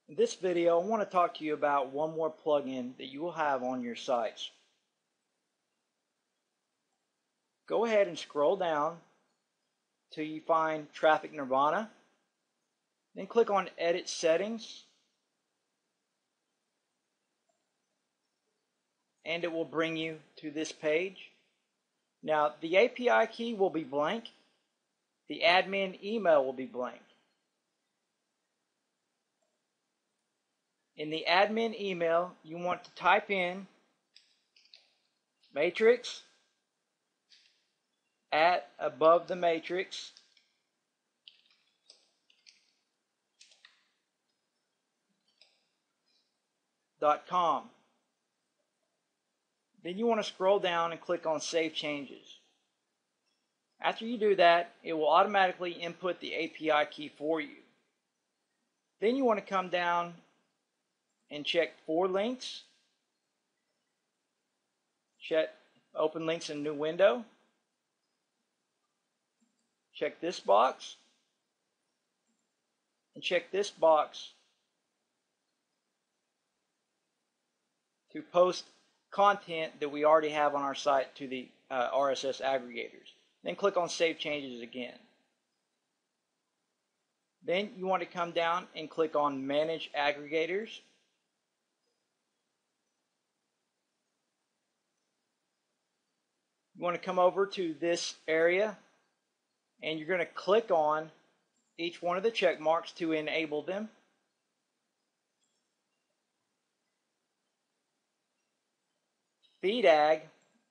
In this video, I want to talk to you about one more plugin that you will have on your sites. Go ahead and scroll down till you find Traffic Nirvana. Then click on Edit Settings. And it will bring you to this page. Now, the API key will be blank. The admin email will be blank. In the admin email, you want to type in matrix at above the matrix .com. Then you want to scroll down and click on Save Changes. After you do that, it will automatically input the API key for you. Then you want to come down and check for links. Check open links in new window. Check this box. And check this box to post content that we already have on our site to the RSS aggregators. Then click on Save Changes again. Then you want to come down and click on Manage Aggregators. You want to come over to this area and you're going to click on each one of the check marks to enable them. FeedAg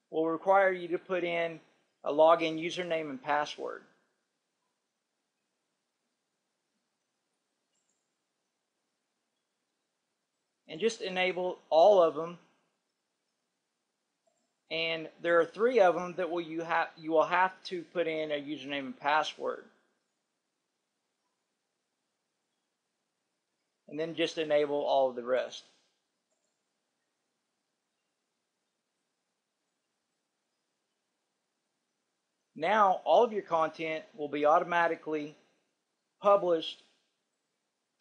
will require you to put in a login username and password. And just enable all of them. And there are 3 of them that you will have to put in a username and password. And then just enable all of the rest. Now all of your content will be automatically published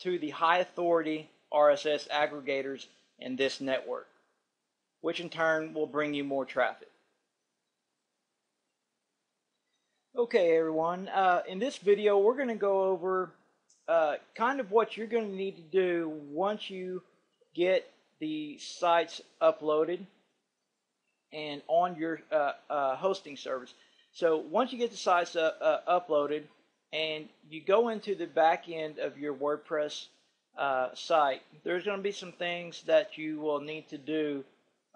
to the high authority RSS aggregators in this network, which in turn will bring you more traffic. Okay everyone, in this video we're going to go over kind of what you're going to need to do once you get the sites uploaded and on your hosting service. So once you get the sites uploaded and you go into the back end of your WordPress site, there's going to be some things that you will need to do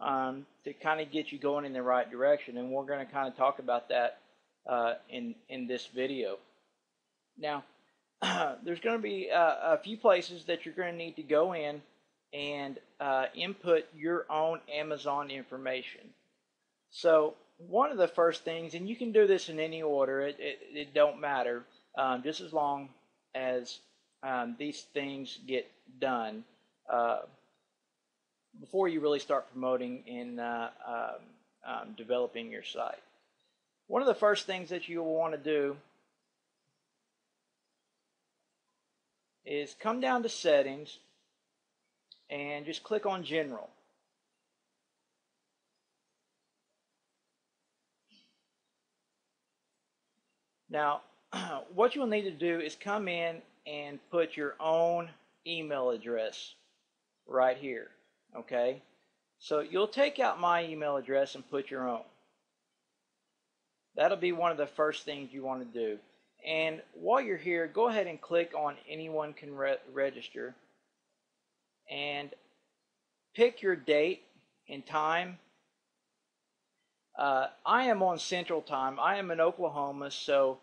to kind of get you going in the right direction, and we're going to kind of talk about that in this video. Now, there's going to be a few places that you're going to need to go in and input your own Amazon information. So one of the first things, and you can do this in any order, it don't matter, just as long as these things get done before you really start promoting and developing your site. One of the first things that you will want to do is come down to Settings and just click on General. Now, what you will need to do is come in and put your own email address right here. Okay? So you'll take out my email address and put your own. That'll be one of the first things you want to do. And while you're here, go ahead and click on Anyone Can Register and pick your date and time. I am on Central Time. I am in Oklahoma, so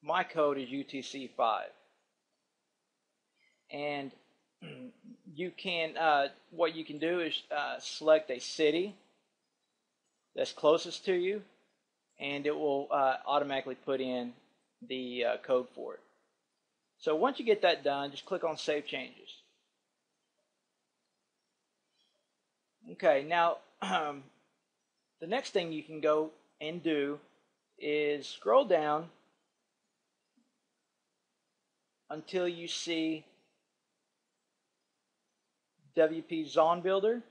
my code is UTC5. And you can, what you can do is select a city that's closest to you, and it will automatically put in the code for it. So once you get that done, just click on Save Changes. Okay, now the next thing you can go and do is scroll down until you see WP Zone Builder.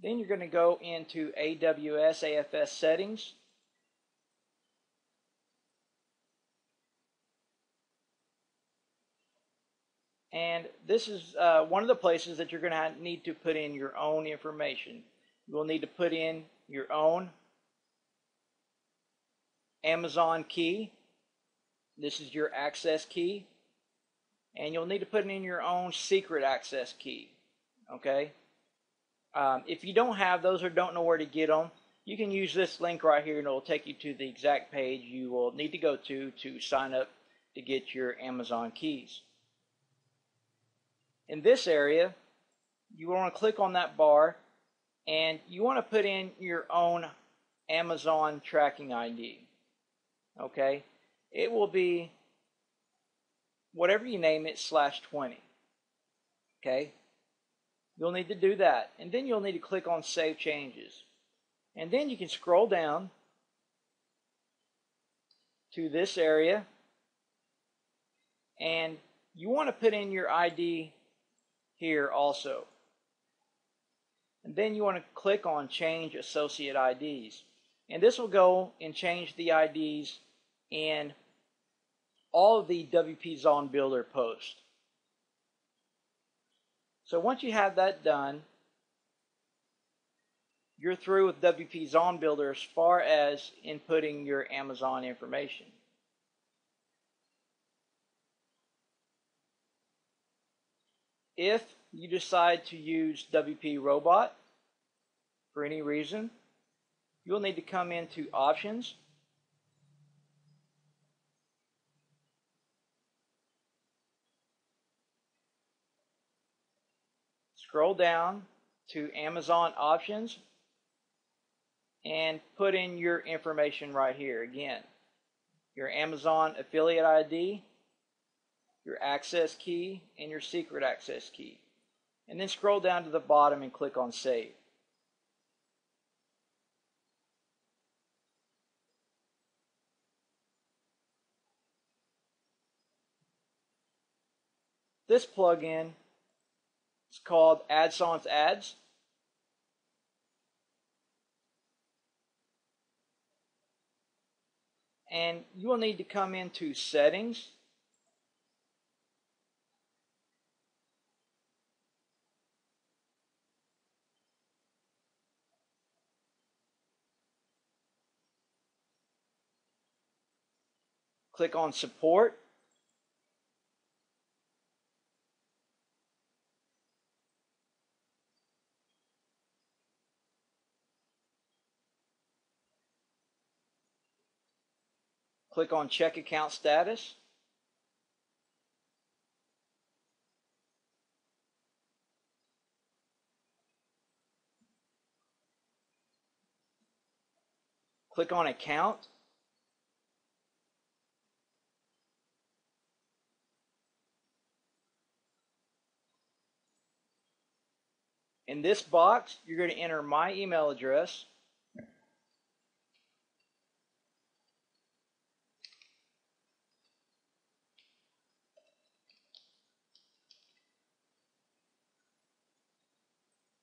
Then you're going to go into AWS AFS settings. And this is one of the places that you're going to need to put in your own information. You will need to put in your own Amazon key. This is your access key. And you'll need to put in your own secret access key. Okay? If you don't have those or don't know where to get them, you can use this link right here and it will take you to the exact page you will need to go to sign up to get your Amazon keys. In this area, you want to click on that bar and you want to put in your own Amazon tracking ID. Okay? It will be whatever you name it /20. Okay? You'll need to do that. And then you'll need to click on Save Changes. And then you can scroll down to this area and you want to put in your ID here also. And then you want to click on Change Associate IDs. And this will go and change the IDs in all of the WP Zone Builder posts. So once you have that done, you're through with WP Zone Builder as far as inputting your Amazon information. If you decide to use WP Robot for any reason, you'll need to come into Options, scroll down to Amazon Options, and put in your information right here. Again, your Amazon affiliate ID, your access key, and your secret access key. And then scroll down to the bottom and click on Save. This plugin is called AdSense Ads. And you will need to come into Settings, click on Support, click on Check Account Status, click on Account, in this box you're going to enter my email address,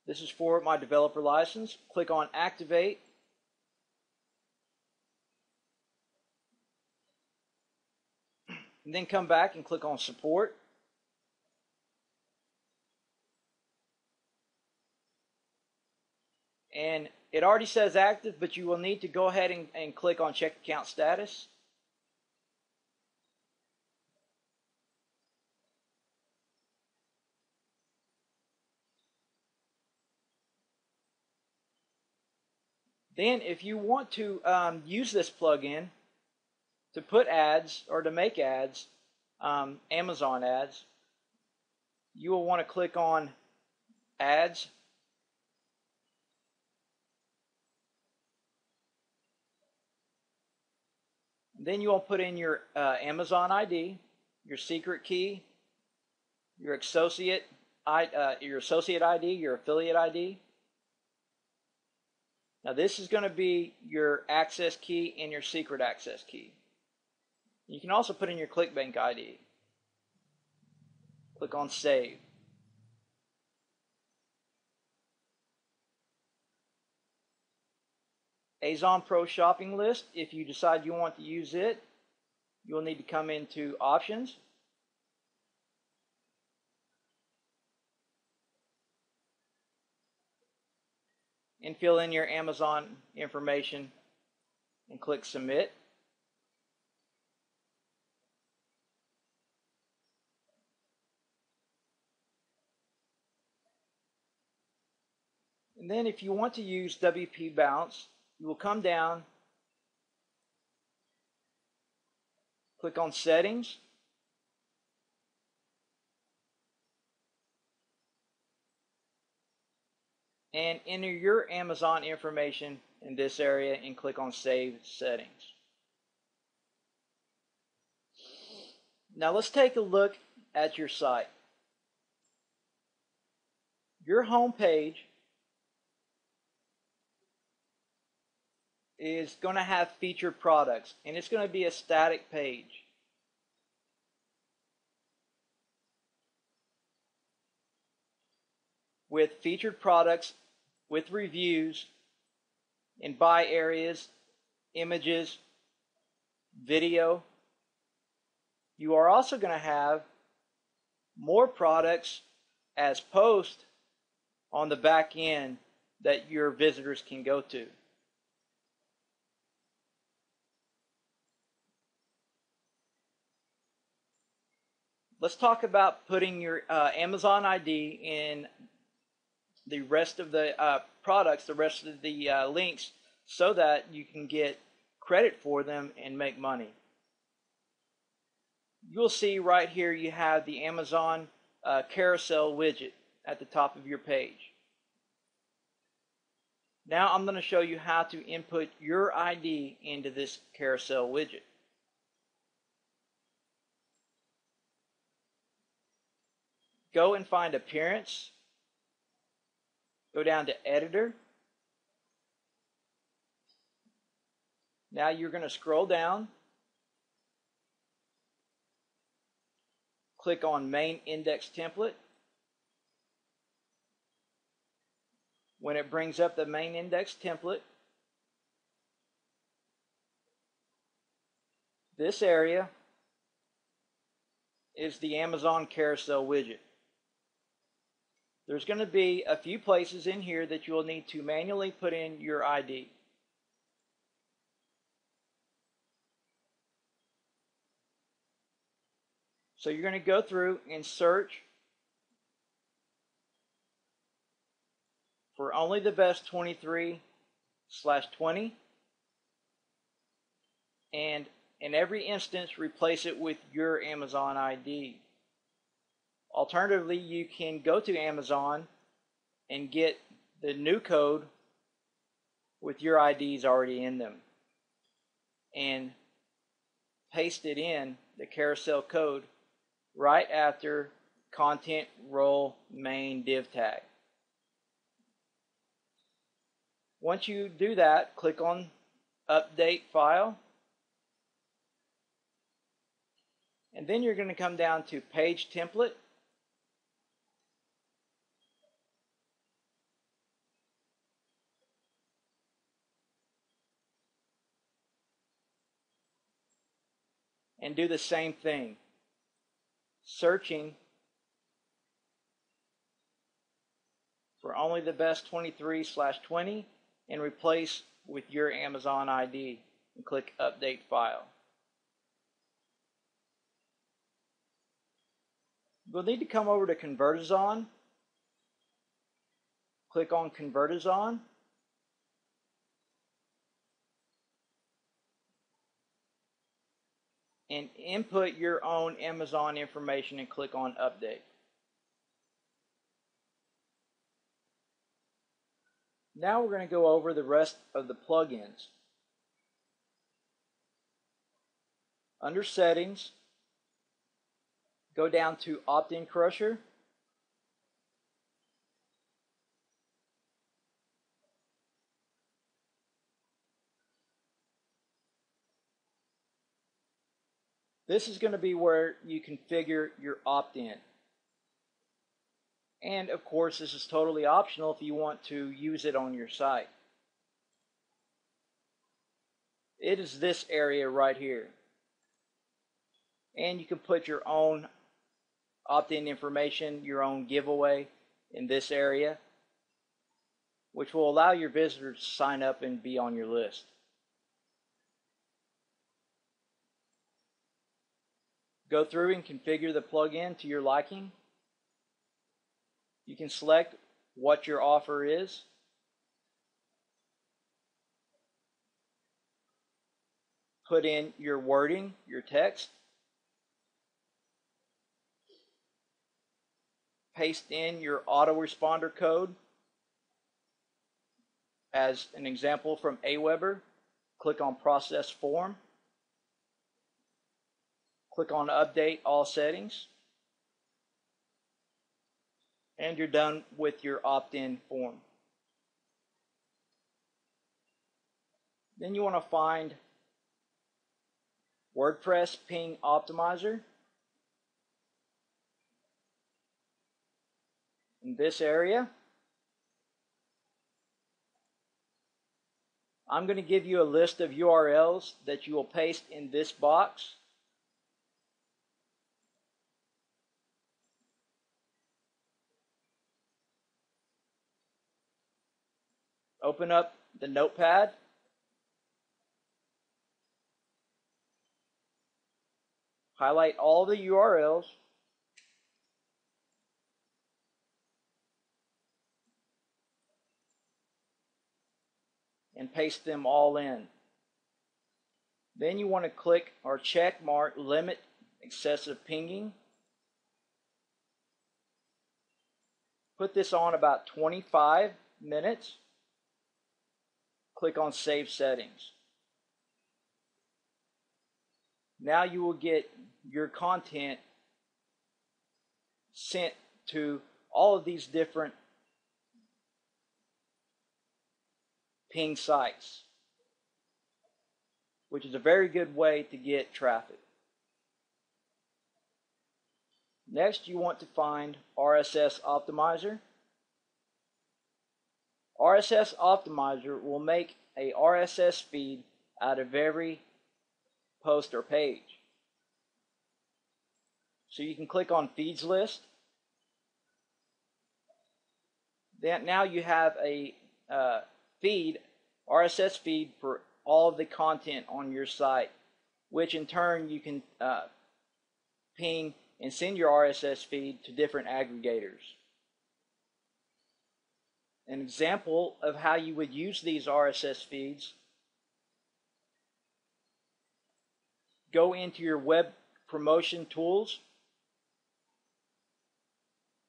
this is for my developer license, click on Activate, and then come back and click on Support. And it already says active, but you will need to go ahead and click on Check Account Status. Then if you want to use this plugin to put ads or to make ads, Amazon ads, you will want to click on Ads, then you will put in your Amazon ID, your secret key, your associate ID, your affiliate ID. Now this is going to be your access key and your secret access key. You can also put in your ClickBank ID. Click on Save. Amazon Pro shopping list. If you decide you want to use it, you'll need to come into options. And fill in your Amazon information and click submit. And then if you want to use WP Bounce, you will come down, click on settings, and enter your Amazon information in this area and click on Save Settings. Now let's take a look at your site. Your home page is going to have featured products, and it's going to be a static page. With featured products, with reviews, in buy areas, images, video. You are also going to have more products as posts on the back end that your visitors can go to. Let's talk about putting your Amazon ID in the rest of the products, the rest of the links, so that you can get credit for them and make money. You'll see right here you have the Amazon carousel widget at the top of your page. Now I'm going to show you how to input your ID into this carousel widget. Go and find Appearance. Go down to Editor. Now you're going to scroll down. Click on Main Index Template. When it brings up the Main Index Template, this area is the Amazon Carousel widget. There's going to be a few places in here that you'll need to manually put in your ID. So you're going to go through and search for only the best 23/20, and in every instance replace it with your Amazon ID. Alternatively, you can go to Amazon and get the new code with your IDs already in them and paste it in the carousel code right after content role main div tag. Once you do that, click on Update File, and then you're going to come down to Page Template. And do the same thing, searching for only the best 23/20 and replace with your Amazon ID and click Update File. We'll need to come over to Convertizon, click on Convertizon, and input your own Amazon information and click on Update. Now we're going to go over the rest of the plugins. Under Settings, go down to Opt-in Crusher. This is going to be where you configure your opt-in. And of course, this is totally optional if you want to use it on your site. it is this area right here. And you can put your own opt-in information, your own giveaway in this area, which will allow your visitors to sign up and be on your list. Go through and configure the plugin to your liking. You can select what your offer is. Put in your wording, your text. Paste in your autoresponder code. As an example from Aweber, click on Process Form. Click on Update All Settings. And you're done with your opt-in form. Then you want to find WordPress Ping Optimizer. In this area, I'm going to give you a list of URLs that you will paste in this box. Open up the notepad. Highlight all the URLs. And paste them all in. Then you want to click or check mark Limit Excessive Pinging. Put this on about 25 minutes. Click on Save Settings. Now you will get your content sent to all of these different ping sites, which is a very good way to get traffic. Next, you want to find RSS Optimizer. RSS Optimizer will make a RSS feed out of every post or page. So you can click on Feeds List. Then now you have a RSS feed for all of the content on your site, which in turn you can ping and send your RSS feed to different aggregators. An example of how you would use these RSS feeds: go into your web promotion tools,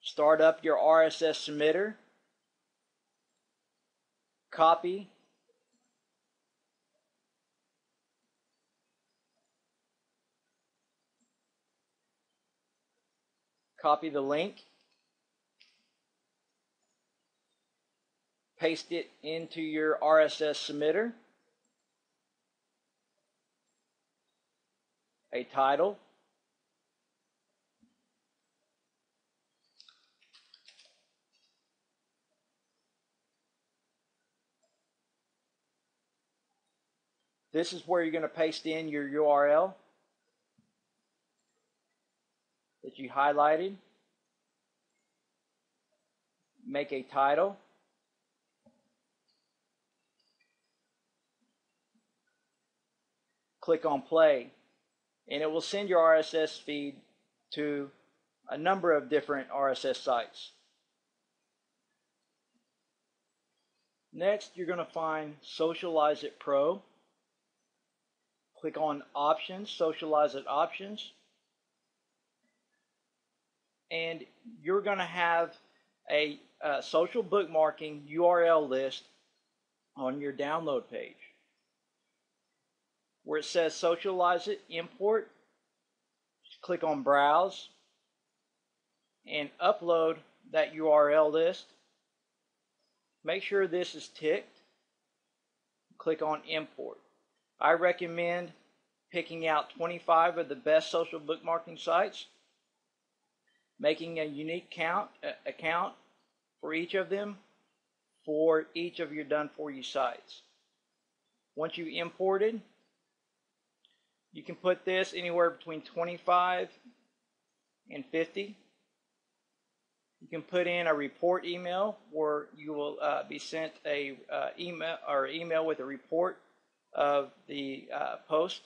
start up your RSS submitter, copy the link, paste it into your RSS submitter, a title, this is where you're going to paste in your URL that you highlighted. Make a title. Click on play, and it will send your RSS feed to a number of different RSS sites. Next, you're going to find Socialize It Pro. Click on Options, Socialize It Options, and you're going to have a social bookmarking URL list on your download page. Where it says Socialize It, Import, click on Browse and upload that URL list. Make sure this is ticked. Click on Import. I recommend picking out 25 of the best social bookmarking sites, making a unique account for each of them for each of your done-for-you sites. Once you imported, You can put this anywhere between 25 and 50. You can put in a report email where you will be sent a email with a report of the post.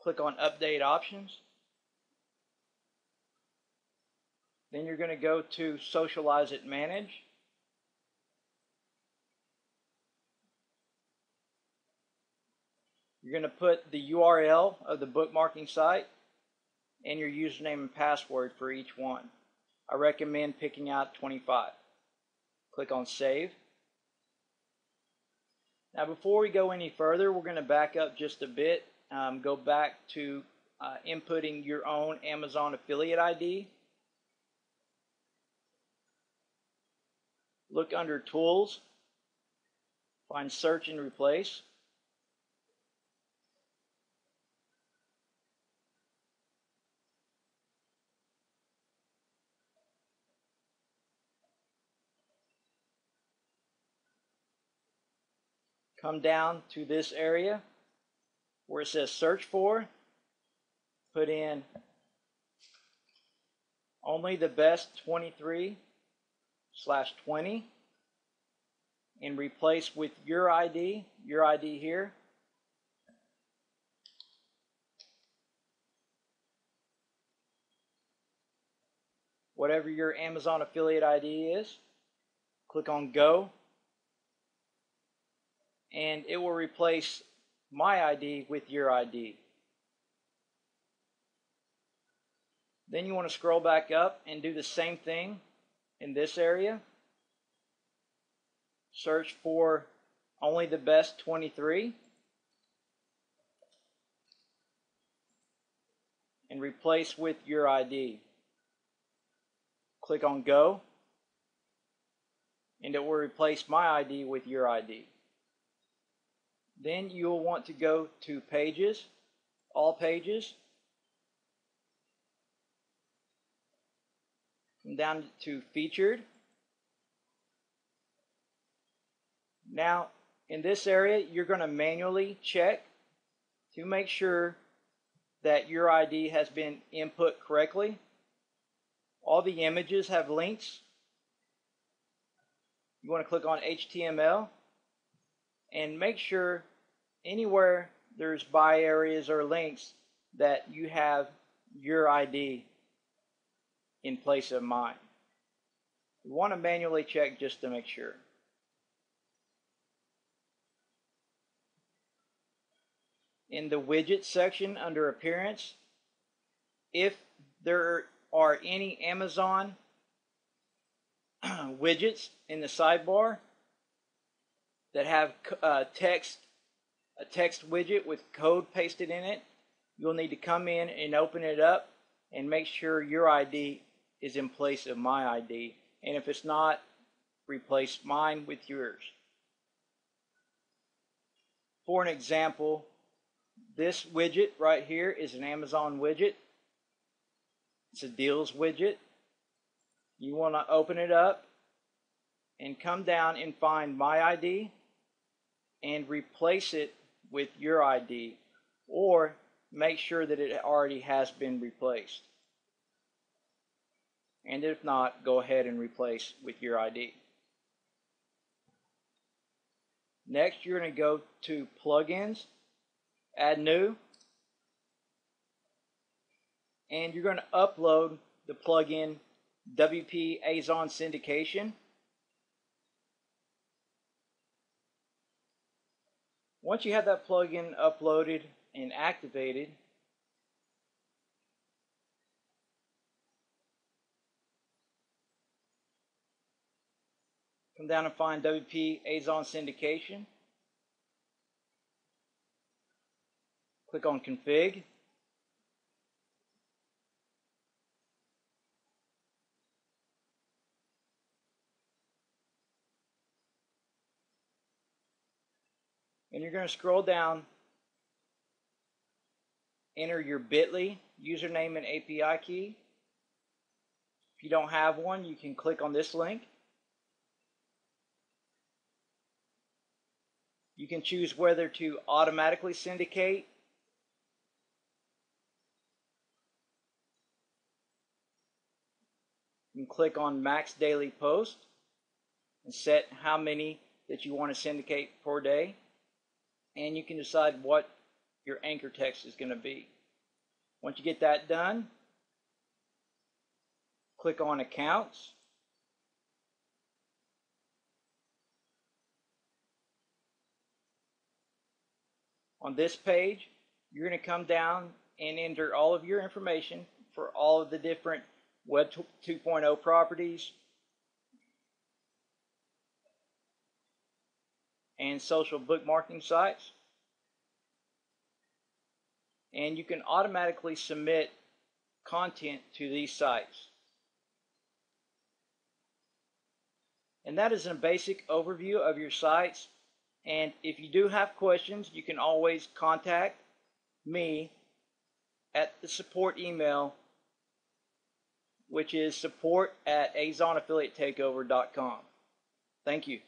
Click on Update Options. Then you're going to go to Socialize It Manage. You're going to put the URL of the bookmarking site and your username and password for each one. I recommend picking out 25. Click on Save. Now before we go any further, we're going to back up just a bit. Go back to inputting your own Amazon affiliate ID. Look under Tools. Find Search and Replace. Come down to this area where it says Search For. Put in Only the Best 23/20 and replace with your ID here. Whatever your Amazon affiliate ID is, click on Go, and it will replace my ID with your ID. Then you want to scroll back up and do the same thing in this area. Search for Only the Best 23 and replace with your ID. Click on Go, and it will replace my ID with your ID. Then you'll want to go to Pages, All Pages. Come down to Featured. Now, in this area, you're going to manually check to make sure that your ID has been input correctly. All the images have links. You want to click on HTML and make sure anywhere there's buy areas or links that you have your ID in place of mine. You want to manually check just to make sure. In the widget section under Appearance, if there are any Amazon widgets in the sidebar that have a text widget with code pasted in it, you'll need to come in and open it up and make sure your ID is in place of my ID. And if it's not, replace mine with yours. For an example, this widget right here is an Amazon widget. It's a deals widget. You want to open it up and come down and find my ID and replace it with your ID, or make sure that it already has been replaced. And if not, go ahead and replace with your ID. Next, you're going to go to Plugins, Add New, and you're going to upload the plugin WP Azon Syndication. Once you have that plugin uploaded and activated, come down and find WP Azon Syndication. Click on Config. And you're going to scroll down, enter your bit.ly username and API key. If you don't have one, you can click on this link. You can choose whether to automatically syndicate You can click on Max Daily Post and set how many that you want to syndicate per day. And you can decide what your anchor text is going to be. Once you get that done, click on Accounts. On this page, you're going to come down and enter all of your information for all of the different Web 2.0 properties and social bookmarking sites. And you can automatically submit content to these sites. And that is a basic overview of your sites. And if you do have questions, you can always contact me at the support email, which is support@azonaffiliatetakeover.com. Thank you.